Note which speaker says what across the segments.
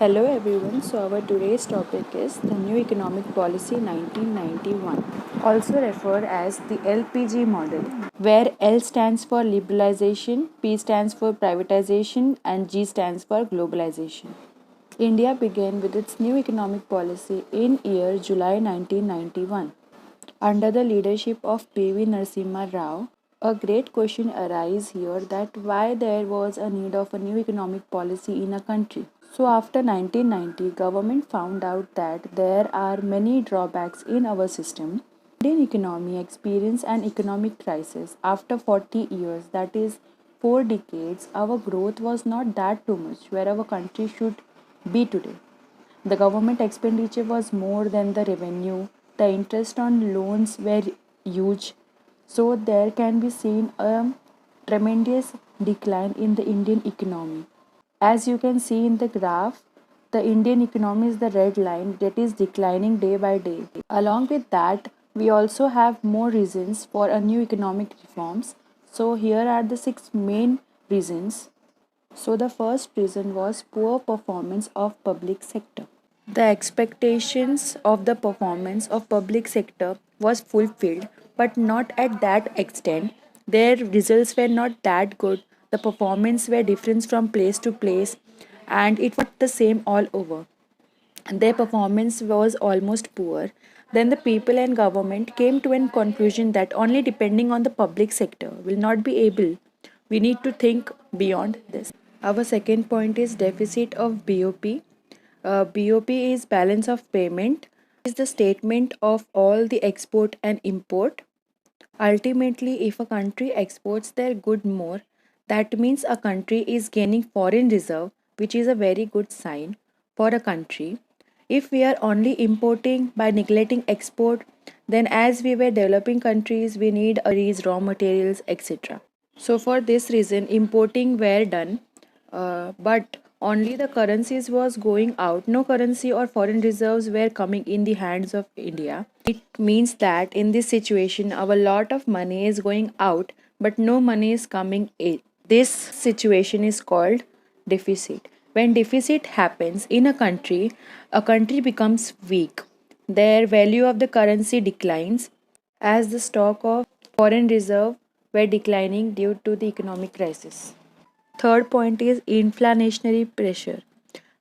Speaker 1: Hello everyone. So our today's topic is the new economic policy 1991, also referred as the LPG model, where L stands for liberalization, P stands for privatization and G stands for globalization. India began with its new economic policy in year July 1991 under the leadership of P.V. Narasimha Rao. A great question arises here that why there was a need of a new economic policy in a country. So after 1990, government found out that there are many drawbacks in our system. Indian economy experienced an economic crisis after 40 years, that is 4 decades. Our growth was not that too much where our country should be today. The government expenditure was more than the revenue. The interest on loans were huge. So there can be seen a tremendous decline in the Indian economy. As you can see in the graph, the Indian economy is the red line that is declining day by day. Along with that, we also have more reasons for a new economic reforms. So here are the 6 main reasons. So the first reason was poor performance of public sector. The expectations of the performance of public sector was fulfilled, but not at that extent. Their results were not that good. The performance were different from place to place, and it was the same all over. Their performance was almost poor. Then the people and government came to a conclusion that only depending on the public sector will not be able. We need to think beyond this. Our second point is deficit of BOP. BOP is balance of payment. Is the statement of all the export and import. Ultimately, if a country exports their good more, that means a country is gaining foreign reserve, which is a very good sign for a country. If we are only importing by neglecting export, then as we were developing countries, we need raw materials, etc. So for this reason, importing were done, but only the currencies was going out. No currency or foreign reserves were coming in the hands of India. It means that in this situation, our lot of money is going out, but no money is coming in. This situation is called deficit. When deficit happens in a country becomes weak. Their value of the currency declines as the stock of foreign reserve were declining due to the economic crisis. Third point is inflationary pressure.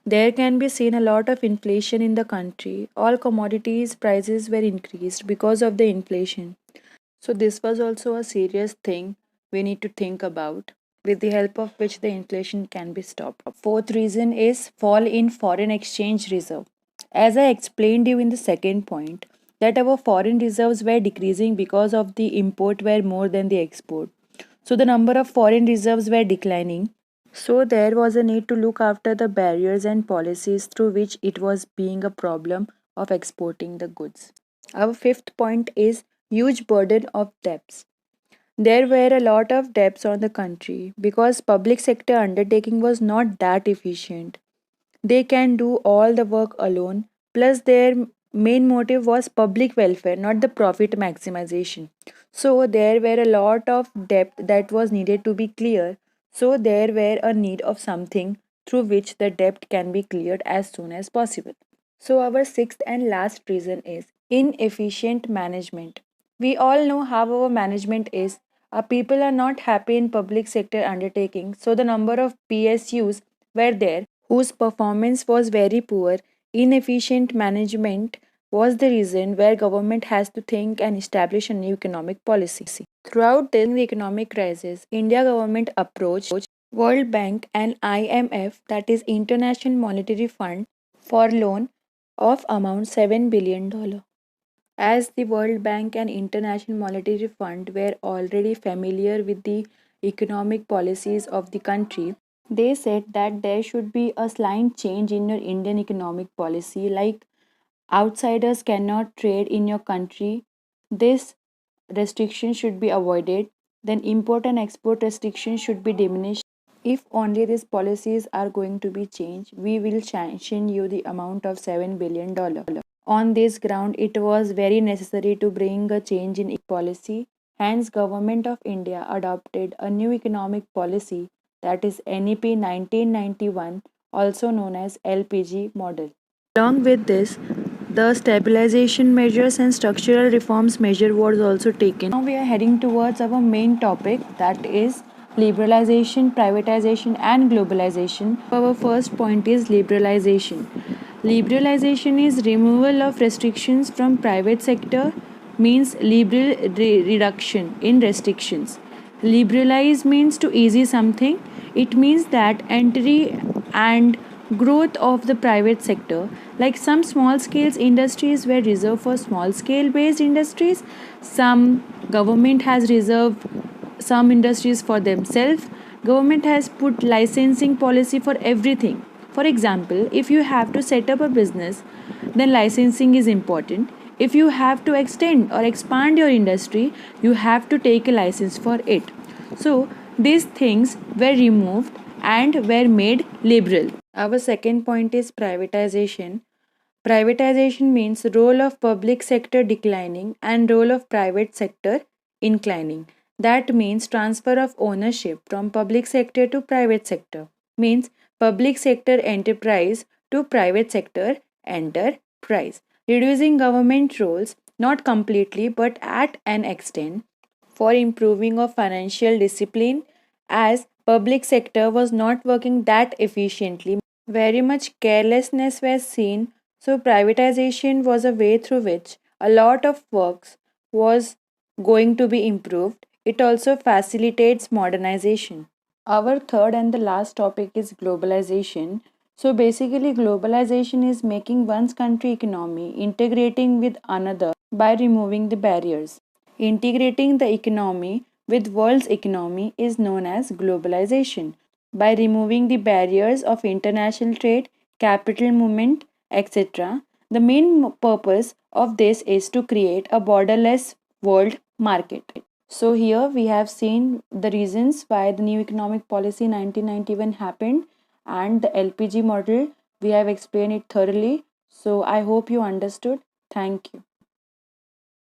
Speaker 1: There can be seen a lot of inflation in the country. All commodities prices were increased because of the inflation. So this was also a serious thing we need to think about, with the help of which the inflation can be stopped. Fourth reason is fall in foreign exchange reserve. As I explained you in the second point, that our foreign reserves were decreasing because of the import were more than the export. So the number of foreign reserves were declining. So there was a need to look after the barriers and policies through which it was being a problem of exporting the goods. Our fifth point is huge burden of debts. There were a lot of debts on the country because public sector undertaking was not that efficient. They can do all the work alone, plus their main motive was public welfare, not the profit maximization. So there were a lot of debt that was needed to be clear. So there were a need of something through which the debt can be cleared as soon as possible. So our sixth and last reason is inefficient management. We all know how our management is. Our people are not happy in public sector undertaking, so the number of PSUs were there whose performance was very poor. Inefficient management was the reason where government has to think and establish a new economic policy. Throughout the economic crisis, India government approached World Bank and IMF, that is International Monetary Fund, for loan of amount $7 billion. As the World Bank and International Monetary Fund were already familiar with the economic policies of the country, they said that there should be a slight change in your Indian economic policy, like outsiders cannot trade in your country. This restriction should be avoided. Then import and export restrictions should be diminished. If only these policies are going to be changed, we will sanction you the amount of $7 billion. On this ground, it was very necessary to bring a change in policy. Hence, Government of India adopted a new economic policy, that is NEP 1991, also known as LPG model. Along with this, the stabilization measures and structural reforms measure was also taken. Now we are heading towards our main topic, that is liberalization, privatization and globalization. Our first point is liberalization. Liberalization is removal of restrictions from private sector, means liberal reduction in restrictions. Liberalize means to easy something. It means that entry and growth of the private sector, like some small scale industries were reserved for small scale based industries, some government has reserved some industries for themselves. Government has put licensing policy for everything. For example, if you have to set up a business, then licensing is important. If you have to extend or expand your industry, you have to take a license for it. So these things were removed and were made liberal. Our second point is privatization. Privatization means role of public sector declining and role of private sector inclining. That means transfer of ownership from public sector to private sector. Means public sector enterprise to private sector enterprise. Reducing government roles, not completely but at an extent, for improving of financial discipline, as public sector was not working that efficiently. Very much carelessness was seen, so privatization was a way through which a lot of works was going to be improved. It also facilitates modernization. Our third and the last topic is globalization. So basically, globalization is making one's country economy integrating with another by removing the barriers. Integrating the economy with world's economy is known as globalization. By removing the barriers of international trade, capital movement, etc., the main purpose of this is to create a borderless world market. So here we have seen the reasons why the new economic policy 1991 happened and the LPG model. We have explained it thoroughly. So I hope you understood. Thank you.